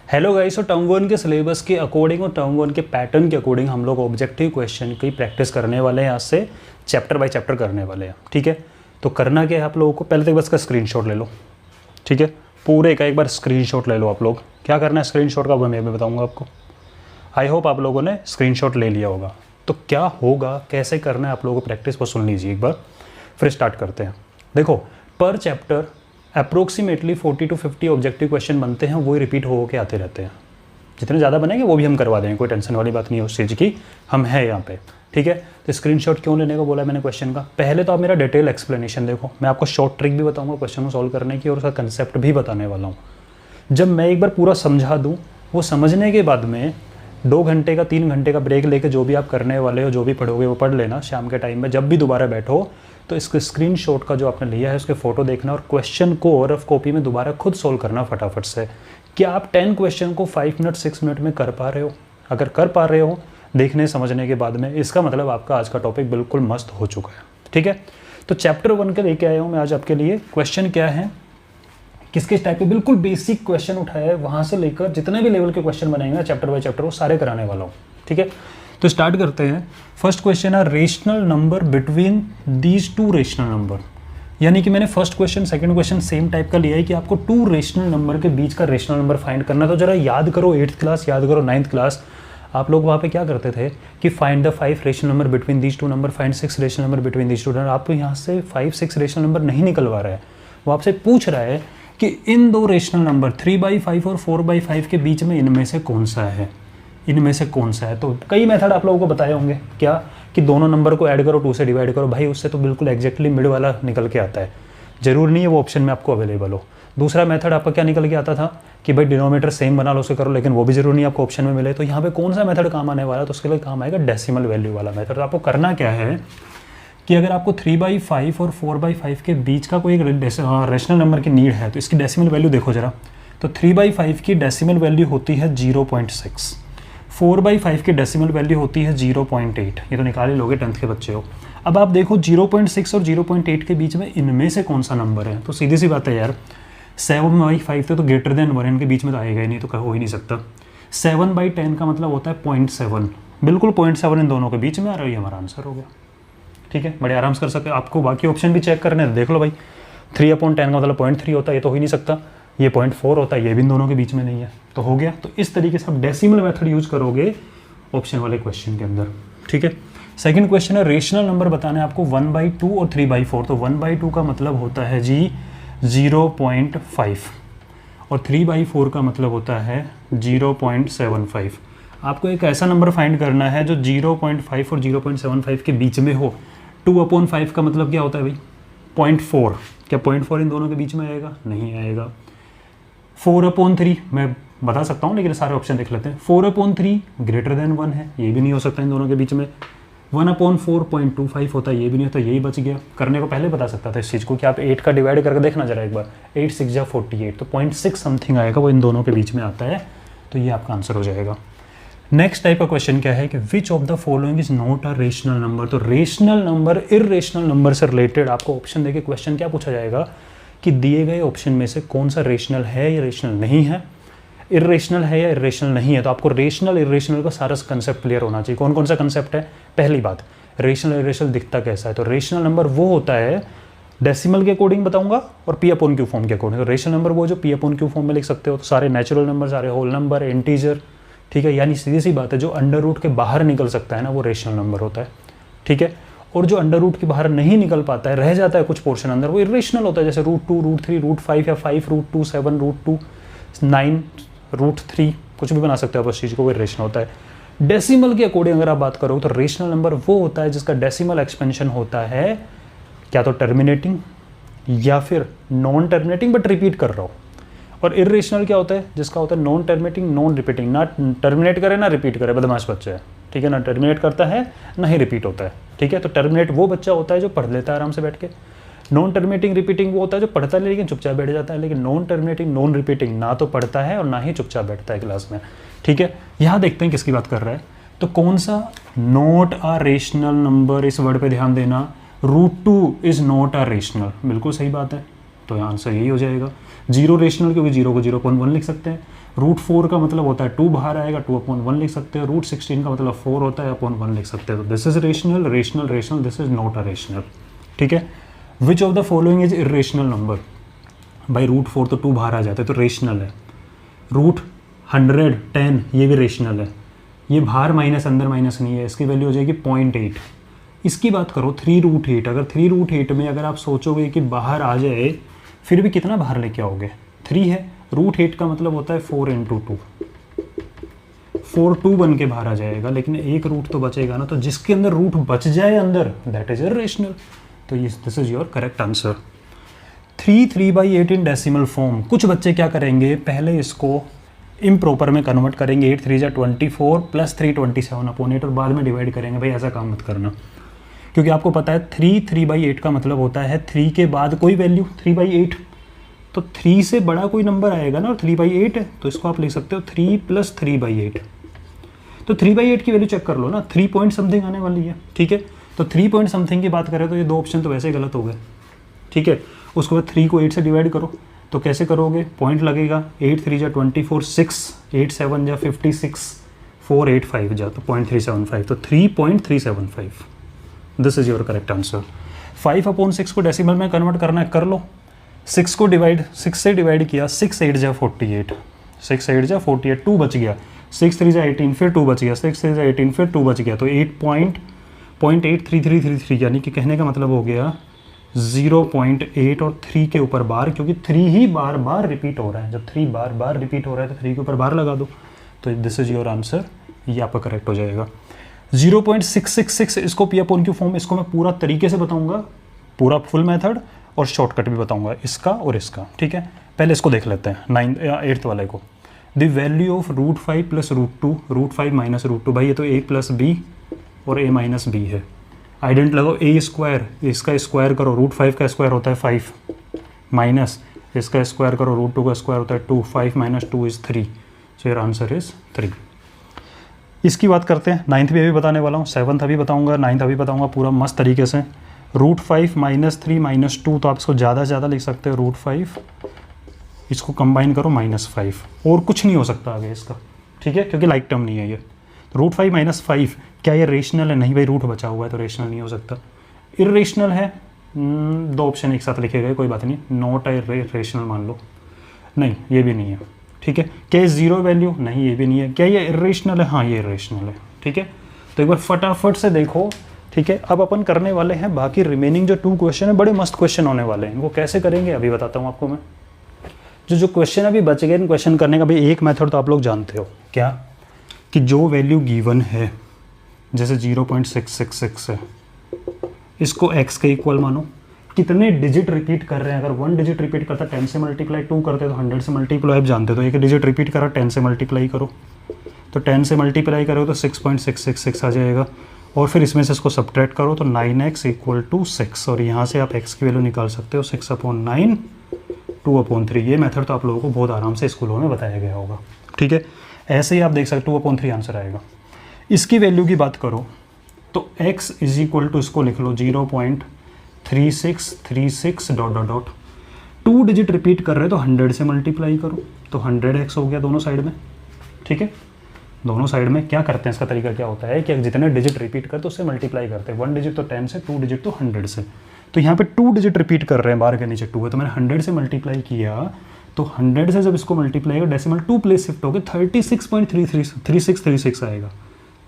Hello guys, तो term one के syllabus के अकॉर्डिंग और टर्म वन के पैटर्न के अकॉर्डिंग हम लोग ऑब्जेक्टिव क्वेश्चन की प्रैक्टिस करने वाले हैं। आज से चैप्टर बाय चैप्टर करने वाले हैं। ठीक है, तो करना क्या है आप लोगों को, पहले तो बस का स्क्रीनशॉट ले लो। ठीक है, पूरे का एक बार स्क्रीनशॉट ले लो। आप लोग क्या करना है, स्क्रीनशॉट का मैं भी बताऊँगा आपको। आई होप आप लोगों ने स्क्रीनशॉट ले लिया होगा। तो क्या होगा, कैसे करना है आप लोगों को प्रैक्टिस, वो सुन लीजिए एक बार, फिर स्टार्ट करते हैं। देखो, पर chapter approximately 40 to 50 objective question बनते हैं, वही रिपीट हो के आते रहते हैं। जितने ज़्यादा बनेंगे वो भी हम करवा देंगे, कोई टेंशन वाली बात नहीं है उस चीज़ की, हम हैं यहाँ पे। ठीक है, तो स्क्रीनशॉट क्यों लेने को बोला मैंने क्वेश्चन का, पहले तो आप मेरा डिटेल एक्सप्लेनेशन देखो। मैं आपको शॉर्ट ट्रिक भी बताऊँगा क्वेश्चन को सॉल्व करने की, और उसका कंसेप्ट भी बताने वाला हूँ। जब मैं एक बार पूरा समझा दूँ, वो समझने के बाद में 2 घंटे का 3 घंटे का ब्रेक लेके जो भी आप करने वाले हो, जो भी पढ़ोगे वो पढ़ लेना। शाम के टाइम में जब भी दोबारा बैठो तो इसके स्क्रीनशॉट का जो आपने लिया है उसके फ़ोटो देखना, और क्वेश्चन को रफ कॉपी में दोबारा खुद सोल्व करना फटाफट से। क्या आप 10 क्वेश्चन को 5 मिनट 6 मिनट में कर पा रहे हो? अगर कर पा रहे हो देखने समझने के बाद में, इसका मतलब आपका आज का टॉपिक बिल्कुल मस्त हो चुका है। ठीक है, तो चैप्टर 1 के लेके आया हूँ मैं आज आपके लिए। क्वेश्चन क्या है, किस किस टाइप के बिल्कुल बेसिक क्वेश्चन उठाया है, वहाँ से लेकर जितने भी लेवल के क्वेश्चन बनेंगे चैप्टर बाय चैप्टर वो सारे कराने वाला हूँ। ठीक है, तो स्टार्ट करते हैं। फर्स्ट क्वेश्चन है rational number between these 2 rational number. यानी कि मैंने first question second question same type का लिया है कि आपको 2 रेशनल नंबर के बीच का रेशनल नंबर फाइंड करना। तो जरा याद करो 8th क्लास, याद करो 9th क्लास, आप लोग वहाँ पे क्या करते थे कि find the 5 rational number between these 2 number, find 6 rational number between these 2 number. आप यहाँ से 5-6 रेशनल नंबर नहीं निकलवा रहा है, वो आपसे पूछ रहा है कि इन 2 रेशनल नंबर 3/5 और 4/5 के बीच में इनमें से कौन सा है, इनमें से कौन सा है। तो कई मेथड आप लोगों को बताए होंगे, क्या कि दोनों नंबर को ऐड करो, 2 से डिवाइड करो। भाई उससे तो बिल्कुल एग्जैक्टली मिड वाला निकल के आता है, जरूर नहीं है वो ऑप्शन में आपको अवेलेबल हो। दूसरा मेथड आपका क्या निकल के आता था कि भाई डिनोमीटर सेम बना लो, उसे करो, लेकिन वो भी जरूर नहीं आपको ऑप्शन में मिले। तो यहाँ पे कौन सा मेथड काम आने वाला है, तो उसके लिए काम आएगा डेसिमल वैल्यू वाला मेथड। तो आपको करना क्या है कि अगर आपको 3/5 और 4/5 के बीच का कोई एक रेशनल नंबर की नीड है, तो इसकी डेसिमल वैल्यू देखो जरा। तो 3/5 की डेसिमल वैल्यू होती है 0.6, 4/5 की डेसिमल वैल्यू होती है 0.8। ये तो निकाल ही लोगे, 10th के बच्चे हो। अब आप देखो 0.6 और 0.8 के बीच में इनमें से कौन सा नंबर है। तो सीधी सी बात है यार, 7/5 तो ग्रेटर देन 1, इनके बीच में तो आएगा ही नहीं, तो हो ही नहीं सकता। 7/10 का मतलब होता है 0.7, बिल्कुल 0.7 इन दोनों के बीच में आ रहा है, ये हमारा आंसर हो गया। ठीक है, बड़े आराम से कर सकते हो। आपको बाकी ऑप्शन भी चेक करने हैं, देख लो भाई। 3/10 का मतलब 0.3 होता है, ये तो हो ही नहीं सकता। ये 0.4 होता है, ये भी इन दोनों के बीच में नहीं है, तो हो गया। तो इस तरीके से आप डेसिमल मेथड यूज करोगे ऑप्शन वाले क्वेश्चन के अंदर। ठीक है, सेकंड क्वेश्चन है रेशनल नंबर बताना है आपको 1/2 और 3/4। तो 1/2 का मतलब होता है जी 0.5 और 3/4 का मतलब होता है 0.75। आपको एक ऐसा नंबर फाइंड करना है जो 0.5 और 0.75 के बीच में हो। 2/5 का मतलब क्या होता है भाई, 0.4। क्या 0.4 इन दोनों के बीच में आएगा? नहीं आएगा। 4/3 मैं बता सकता हूँ, लेकिन सारे ऑप्शन देख लेते हैं। 4/3 ग्रेटर देन 1 है, ये भी नहीं हो सकता इन दोनों के बीच में। 1/4 0.25 होता है, ये भी नहीं होता, यही बच गया। करने को पहले बता सकता था इस चीज़ को कि आप 8 का डिवाइड करके देखना जरा एक बार। 8 6 जा 48, तो 0.6 समथिंग आएगा, वो इन दोनों के बीच में आता है। तो ये आपका आंसर हो जाएगा। नेक्स्ट टाइप का क्वेश्चन क्या है कि which of the following is not a rational number. तो रेशनल नंबर इर्रेशनल नंबर से रिलेटेड आपको ऑप्शन देके क्वेश्चन क्या पूछा जाएगा कि दिए गए ऑप्शन में से कौन सा रेशनल है या रेशनल नहीं है, इर्रेशनल है या इर्रेशनल नहीं है। तो आपको रेशनल इर्रेशनल का सारा कंसेप्ट क्लियर होना चाहिए। कौन कौन सा कंसेप्ट है? पहली बात, रेशनल इर्रेशनल दिखता कैसा है। तो रेशनल नंबर वो होता है, डेसिमल के अकॉर्डिंग बताऊंगा और P/Q फॉर्म के अकॉर्डिंग। तो रेशनल नंबर वो जो P/Q फॉर्म में लिख सकते हो। तो सारे नेचुरल नंबर, सारे होल नंबर, इंटीजर, ठीक है, यानी सीधी सी बात है, जो अंडर रूट के बाहर निकल सकता है ना, वो रेशनल नंबर होता है। ठीक है, और जो अंडर रूट के बाहर नहीं निकल पाता है, रह जाता है कुछ पोर्शन अंदर, वो इर्रेशनल होता है। जैसे √2, √3, √5 या 5 √2, 7 √2, 9 √3, कुछ भी बना सकते हो आप उस चीज़ को, वो इर्रेशनल होता है। डेसिमल के अकॉर्डिंग अगर आप बात करो तो रेशनल नंबर वो होता है जिसका डेसिमल एक्सपेंशन होता है क्या तो टर्मिनेटिंग या फिर नॉन टर्मिनेटिंग बट रिपीट कर रहा हो। और इर्रेशनल क्या होता है? जिसका होता है नॉन टर्मिनेटिंग नॉन रिपीटिंग, ना टर्मिनेट करे ना रिपीट करे, बदमाश बच्चा है। ठीक है, ना टर्मिनेट करता है ना ही रिपीट होता है। ठीक है, तो टर्मिनेट वो बच्चा होता है जो पढ़ लेता है आराम से बैठ के। नॉन टर्मिनेटिंग रिपीटिंग वो होता है जो पढ़ता है लेकिन चुपचाप बैठ जाता है। लेकिन नॉन टर्मिनेटिंग नॉन रिपीटिंग ना तो पढ़ता है और ना ही चुपचाप बैठता है क्लास में। ठीक है, यहाँ देखते हैं किसकी बात कर रहा है। तो कौन सा नॉट अ रेशनल नंबर, इस वर्ड पे ध्यान देना। √2 इज नॉट अ रेशनल, बिल्कुल सही बात है। तो आंसर यही हो जाएगा। 0 रेशनल, क्योंकि 0 को 0.1 लिख सकते हैं। √4 का मतलब होता है 2 बाहर आएगा, 2/1 लिख सकते हो। √16 का मतलब 4 होता है, अपॉन 1 लिख सकते हो। तो this is rational, rational, rational, this is not a rational. ठीक है। Which of the following is irrational number? भाई √4 तो 2 बाहर आ जाते हैं तो रेशनल है। √110 ये भी रेशनल है। ये बाहर माइनस अंदर माइनस नहीं है, इसकी वैल्यू हो जाएगी 0.8। इसकी बात करो 3√8, अगर 3√8 में अगर आप सोचोगे कि बाहर आ जाए, फिर भी कितना बाहर लेके आओगे? 3 है। √8 का मतलब होता है 4 × 2, 4 2 बन के बाहर आ जाएगा, लेकिन एक रूट तो बचेगा ना, तो जिसके अंदर रूट बच जाए अंदर, दैट इज इरेशनल। तो this is your correct answer. 3/8 in decimal form. कुछ बच्चे क्या करेंगे, पहले इसको इम्प्रॉपर में कन्वर्ट करेंगे, 8 3 24 + 3 27/8, और बाद में डिवाइड करेंगे। भाई ऐसा काम मत करना, क्योंकि आपको पता है 3/8 का मतलब होता है 3 के बाद कोई वैल्यू 3/8, तो 3 से बड़ा कोई नंबर आएगा ना, और 3/8 है, तो इसको आप लिख सकते हो 3 + 3/8। तो 3/8 की वैल्यू चेक कर लो ना, 3 पॉइंट समथिंग आने वाली है। ठीक है, तो 3 पॉइंट समथिंग की बात करें तो ये दो ऑप्शन तो वैसे ही गलत हो गए। ठीक है, उसके बाद 3 को 8 से डिवाइड करो, तो कैसे करोगे? पॉइंट लगेगा, 8 3 24 6, 8 7 56, 4 8 5 जा, तो 0.375, तो 3.375। This is your correct answer. 5/6 को डेसिमल में कन्वर्ट करना है, कर लो। 6 को डिवाइड 6 से डिवाइड किया, 6 8 जा 48, 6 8 जा 48, 2 बच गया, 6 3 जा 18, फिर 2 बच गया, 6 3 जा 18, फिर 2 बच गया, तो 8.83333, यानी कि कहने का मतलब हो गया 0.8 और 3 के ऊपर बार, क्योंकि 3 ही बार बार रिपीट हो रहा है। जब 3 बार बार रिपीट हो रहा है तो 3 के ऊपर बार लगा दो, तो दिस इज योर आंसर। ये आपका करेक्ट हो जाएगा। 0.666, इसको P/Q फॉर्म, इसको मैं पूरा तरीके से बताऊंगा, पूरा फुल मेथड और शॉर्टकट भी बताऊंगा, इसका और इसका। ठीक है, पहले इसको देख लेते हैं 9th या 8th वाले को। द वैल्यू ऑफ √5 + √2, √5 - √2, भाई ये तो a + b और a - b है। आइडेंट लगाओ, a², इसका स्क्वायर करो, √5 का स्क्वायर होता है 5, माइनस इसका स्क्वायर करो, √2 का स्क्वायर होता है 2, 5 - 2 is 3, so your answer is 3। इसकी बात करते हैं, 9th भी अभी बताने वाला हूँ, 7th अभी बताऊँगा, 9th अभी बताऊँगा पूरा मस्त तरीके से। √5 - 3 - 2, तो आप इसको ज़्यादा से ज़्यादा लिख सकते हो, √5, इसको कंबाइन करो -5, और कुछ नहीं हो सकता आगे इसका। ठीक है, क्योंकि लाइक टर्म नहीं है ये। √5 - 5, क्या ये रेशनल है? नहीं भाई, रूट बचा हुआ है तो रेशनल नहीं हो सकता। इरेशनल है, 2 ऑप्शन एक साथ लिखे गए, कोई बात नहीं, नॉट रेशनल मान लो, नहीं ये भी नहीं है। ठीक है, क्या ये 0 वैल्यू? नहीं ये भी नहीं है। क्या ये इरेशनल है? हाँ ये इरेशनल है। ठीक है, तो एक बार फटाफट से देखो। ठीक है, अब अपन करने वाले हैं बाकी रिमेनिंग जो 2 क्वेश्चन है, बड़े मस्त क्वेश्चन होने वाले हैं। इनको कैसे करेंगे अभी बताता हूँ आपको मैं। जो क्वेश्चन अभी बच गए इन क्वेश्चन करने का, भी एक मेथड तो आप लोग जानते हो, क्या कि जो वैल्यू गिवन है, जैसे 0.666 है, इसको x के इक्वल मानो। कितने डिजिट रिपीट कर रहे हैं? अगर 1 डिजिट रिपीट करता है 10 से मल्टीप्लाई, 2 करते तो 100 से मल्टीप्लाई, आप जानते हो। तो 1 डिजिट रिपीट करा, 10 से मल्टीप्लाई करो, तो 10 से मल्टीप्लाई करो तो 6.666 आ जाएगा, और फिर इसमें से इसको सब्ट्रैक्ट करो तो 9x = 6, और यहाँ से आप x की वैल्यू निकाल सकते हो 6/9, 2/3। ये मेथड तो आप लोगों को बहुत आराम से स्कूलों में बताया गया होगा। ठीक है, ऐसे ही आप देख सकते हो 2/3 आंसर आएगा। इसकी वैल्यू की बात करो तो x = इसको लिख लो 0.3636 ... 2 डिजिट रिपीट कर रहे हो तो 100 से मल्टीप्लाई करो, तो 100x हो गया दोनों साइड में। ठीक है, दोनों साइड में क्या करते हैं, इसका तरीका क्या होता है कि जितने डिजिट रिपीट करते उससे मल्टीप्लाई करते हैं। 1 डिजिट तो 10 से, 2 डिजिट तो 100 से। तो यहाँ पे 2 डिजिट रिपीट कर रहे हैं, बाहर के नीचे 2 है, तो मैंने 100 से मल्टीप्लाई किया, तो 100 से जब इसको मल्टीप्लाई कर डेसिमल 2 प्लेस शिफ्ट हो गए, 36.3636 आएगा।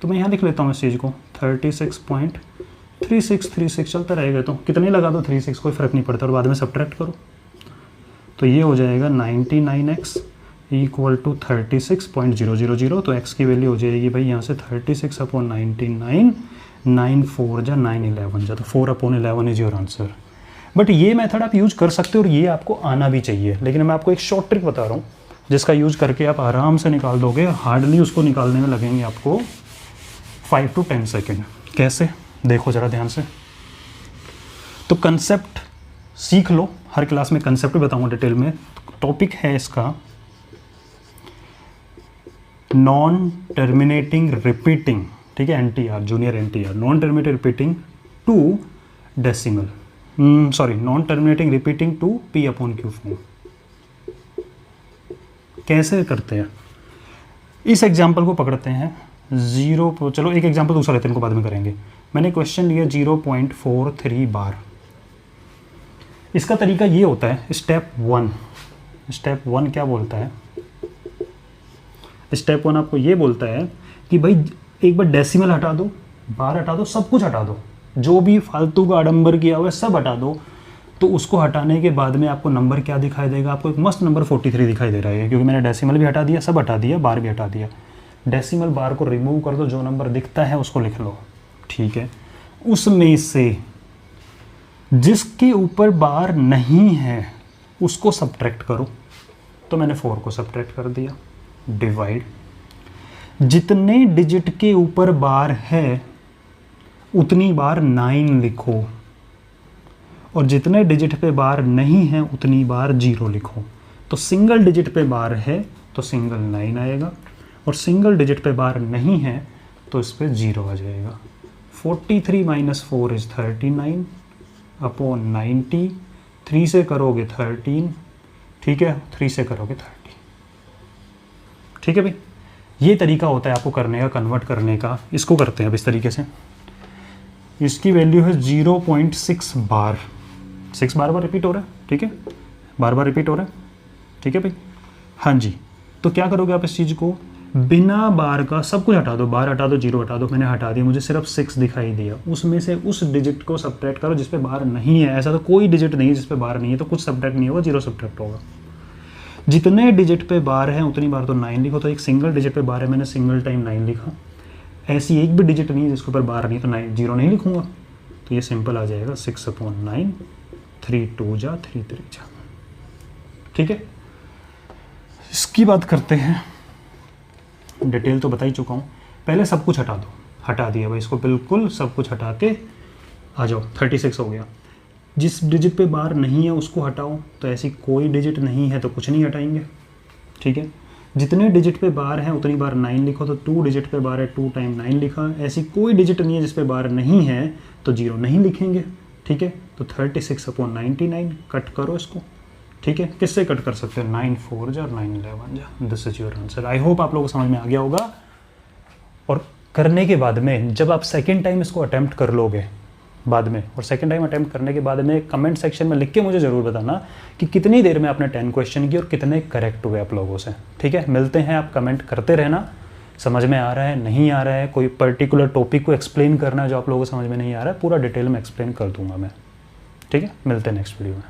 तो मैं यहाँ लिख लेता हूँ इस चीज़ को, 36.3636 चलता रहेगा। तो कितने लगा दो 36, कोई फ़र्क नहीं पड़ता, और बाद में सब्ट्रैक्ट करो, तो ये हो जाएगा 99x = 36.000। तो x की वैल्यू हो जाएगी भाई यहाँ से 36/99, 9 4 जा 9 11 जा, तो 4/11 इज योर आंसर। बट ये मेथड आप यूज कर सकते हो और ये आपको आना भी चाहिए, लेकिन मैं आपको एक शॉर्ट ट्रिक बता रहा हूँ जिसका यूज करके आप आराम से निकाल दोगे। हार्डली उसको निकालने में लगेंगे आपको 5 to 10 सेकेंड। कैसे, देखो ज़रा ध्यान से। तो कंसेप्ट सीख लो, हर क्लास में कंसेप्ट बताऊंगा डिटेल में। टॉपिक है इसका नॉन टर्मिनेटिंग रिपीटिंग, ठीक है, NTR, junior NTR, non terminating repeating to decimal, non terminating repeating to P/Q form. कैसे करते हैं, इस एग्जाम्पल को पकड़ते हैं 0, चलो एक एग्जाम्पल दूसरा लेते हैं, इनको बाद में करेंगे। मैंने क्वेश्चन लिया 0.43 बार। इसका तरीका ये होता है, स्टेप वन क्या बोलता है, स्टेप 1 आपको ये बोलता है कि भाई एक बार डेसिमल हटा दो, बार हटा दो, सब कुछ हटा दो, जो भी फालतू का आडंबर किया हुआ है सब हटा दो। तो उसको हटाने के बाद में आपको नंबर क्या दिखाई देगा, आपको एक मस्त नंबर 43 दिखाई दे रहा है, क्योंकि मैंने डेसिमल भी हटा दिया, सब हटा दिया, बार भी हटा दिया। डेसिमल बार को रिमूव कर दो, जो नंबर दिखता है उसको लिख लो, ठीक है। उसमें से जिसके ऊपर बार नहीं है उसको सब्ट्रैक्ट करो, तो मैंने 4 को सब्ट्रैक्ट कर दिया, डिवाइड, जितने डिजिट के ऊपर बार है उतनी बार 9 लिखो, और जितने डिजिट पे बार नहीं है उतनी बार 0 लिखो। तो सिंगल डिजिट पे बार है तो सिंगल 9 आएगा, और सिंगल डिजिट पे बार नहीं है तो इस पे 0 आ जाएगा। 43 - 4 = 39 अपॉन 90, 3 से करोगे 13, ठीक है, 3 से करोगे 30, ठीक है भाई। ये तरीका होता है आपको करने का, कन्वर्ट करने का। इसको करते हैं अब इस तरीके से, इसकी वैल्यू है 0.6 बार, 6 बार रिपीट हो रहा है, ठीक है, बार रिपीट हो रहा है, ठीक है भाई। हाँ जी, तो क्या करोगे आप इस चीज़ को, बिना बार का सब कुछ हटा दो, बार हटा दो, 0 हटा दो, मैंने हटा दिया, मुझे सिर्फ 6 दिखाई दिया, उसमें से उस डिजिट को सब्ट्रैक्ट करो जिस पे बार नहीं है। ऐसा तो कोई डिजिट नहीं है जिस पे बार नहीं है, तो कुछ सब्ट्रैक्ट नहीं होगा, 0 सब्ट्रैक्ट होगा। जितने डिजिट पे बार है उतनी बार तो 9 लिखो, तो एक सिंगल डिजिट पे बार है, मैंने सिंगल टाइम 9 लिखा। ऐसी एक भी डिजिट नहीं है जिसके ऊपर बार नहीं है, तो 0 नहीं लिखूंगा, तो ये सिंपल आ जाएगा 6/9, 3 2 जा 3 3 जा, ठीक है। इसकी बात करते हैं, डिटेल तो बता ही चुका हूँ। पहले सब कुछ हटा दो, हटा दिया भाई, इसको बिल्कुल सब कुछ हटा के आ जाओ, 36 हो गया। जिस डिजिट पे बार नहीं है उसको हटाओ, तो ऐसी कोई डिजिट नहीं है तो कुछ नहीं हटाएंगे, ठीक है। जितने डिजिट पे बार है उतनी बार 9 लिखो, तो 2 डिजिट पे बार है, 2 टाइम 9 लिखा। ऐसी कोई डिजिट नहीं है जिस पे बार नहीं है तो 0 नहीं लिखेंगे, ठीक है। तो 36/99 कट करो इसको, ठीक है। किससे कट कर सकते हो, 9 4 जा और 9 11 जा। This is your answer. I hope आप लोगों को समझ में आ गया होगा। और करने के बाद में जब आप सेकेंड टाइम इसको अटैम्प्ट कर लोगे बाद में, और सेकेंड टाइम अटैम्प्ट करने के बाद में कमेंट सेक्शन में लिख के मुझे ज़रूर बताना कि कितनी देर में आपने 10 क्वेश्चन किए और कितने करेक्ट हुए आप लोगों से, ठीक है। मिलते हैं, आप कमेंट करते रहना, समझ में आ रहा है नहीं आ रहा है, कोई पर्टिकुलर टॉपिक को एक्सप्लेन करना है जो आप लोगों को समझ में नहीं आ रहा है, पूरा डिटेल में एक्सप्लेन कर दूंगा मैं, ठीक है। मिलते हैं नेक्स्ट वीडियो में।